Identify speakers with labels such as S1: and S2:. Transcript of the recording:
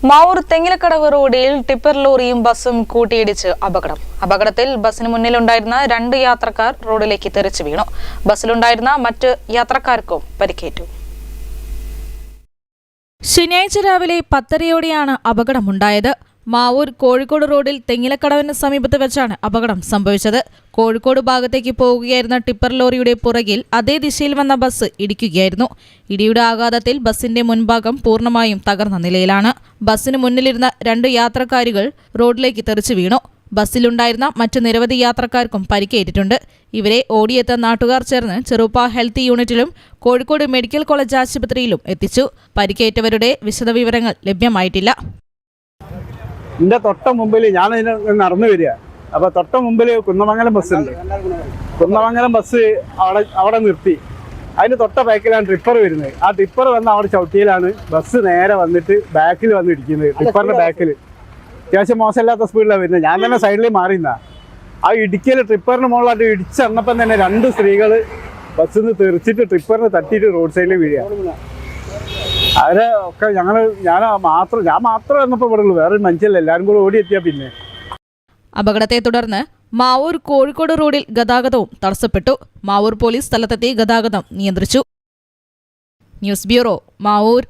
S1: മാവൂർ തെങ്ങിലക്കടവ് റോഡിൽ ടിപ്പർ ലോറിയും ബസ്സും കൂട്ടിയിടിച്ച് അപകടത്തിൽ ബസ്സിന് മുന്നിലുണ്ടായിരുന്ന 2 യാത്രക്കാർ റോഡിലേക്ക് തെറിച്ചു വീണു. ബസ്സിലുണ്ടായിരുന്ന മറ്റ് യാത്രക്കാർക്കും പരിക്കേറ്റു. ശനിയാഴ്ച രാവിലെ 10:30-ഓടെയാണ് അപകടമുണ്ടായത്. മാവൂർ കോഴിക്കോട് റോഡിൽ തെങ്ങിലക്കടവിന് സമീപത്ത് വെച്ചാണ് അപകടം സംഭവിച്ചത്. കോഴിക്കോട് ഭാഗത്തേക്ക് പോവുകയായിരുന്ന ടിപ്പർ ലോറിയുടെ പുറകിൽ അതേ ദിശയിൽ വന്ന ബസ് ഇടിക്കുകയായിരുന്നു. ഇടിയുടെ ആഘാതത്തിൽ ബസിന്റെ മുൻഭാഗം പൂർണ്ണമായും തകർന്ന നിലയിലാണ്. ബസ്സിന് മുന്നിലിരുന്ന 2 യാത്രക്കാരികൾ റോഡിലേക്ക് തെറിച്ചു വീണു. ബസ്സിലുണ്ടായിരുന്ന മറ്റു നിരവധി യാത്രക്കാർക്കും പരിക്കേറ്റിട്ടുണ്ട്. ഇവരെ ഓടിയെത്ത നാട്ടുകാർ ചേർന്ന് ചെറുപ്പ ഹെൽത്ത് യൂണിറ്റിലും കോഴിക്കോട് മെഡിക്കൽ കോളേജ് ആശുപത്രിയിലും എത്തിച്ചു. പരിക്കേറ്റവരുടെ വിശദവിവരങ്ങൾ ലഭ്യമായിട്ടില്ല.
S2: എൻ്റെ തൊട്ട മുമ്പിൽ ഞാൻ നടന്നു വരിക. അപ്പോൾ തൊട്ട മുമ്പിൽ കുന്നമംഗലം ബസ്സുണ്ട്. കുന്നമംഗലം ബസ് അവിടെ നിർത്തി. അതിന് തൊട്ട ബാക്കിലാണ് ട്രിപ്പർ വരുന്നത്. ആ ട്രിപ്പർ വന്ന് അവിടെ ചവിട്ടിയിലാണ് ബസ് നേരെ വന്നിട്ട് ബാക്കിൽ വന്ന് ഇടിക്കുന്നത്. ട്രിപ്പറിൻ്റെ ബാക്കിൽ അത്യാവശ്യം മോശമില്ലാത്ത സ്പീഡിലാണ് വരുന്നത്. ഞാൻ തന്നെ സൈഡിൽ മാറിയുന്ന ആ ഇടിക്കൽ ട്രിപ്പറിന് മുകളിലായിട്ട് ഇടിച്ചെന്നപ്പം തന്നെ 2 സ്ത്രീകൾ ബസ്സിൽ നിന്ന് തെറിച്ചിട്ട് ട്രിപ്പറിന് തട്ടിയിട്ട് റോഡ് സൈഡിൽ വീഴുക. അവരെ ഒക്കെ ഞാൻ മാത്രം എന്നപ്പോൾ ഇവിടെ ഉള്ളൂ. വേറൊരു മനുഷ്യല്ല, എല്ലാവരും കൂടെ ഓടിയെത്തിയാ. പിന്നെ
S1: അപകടത്തെ തുടർന്ന് മാവൂർ കോഴിക്കോട് റോഡിൽ ഗതാഗതവും തടസ്സപ്പെട്ടു. മാവൂർ പോലീസ് സ്ഥലത്തെത്തി ഗതാഗതം നിയന്ത്രിച്ചു. News bureau, Mavoor.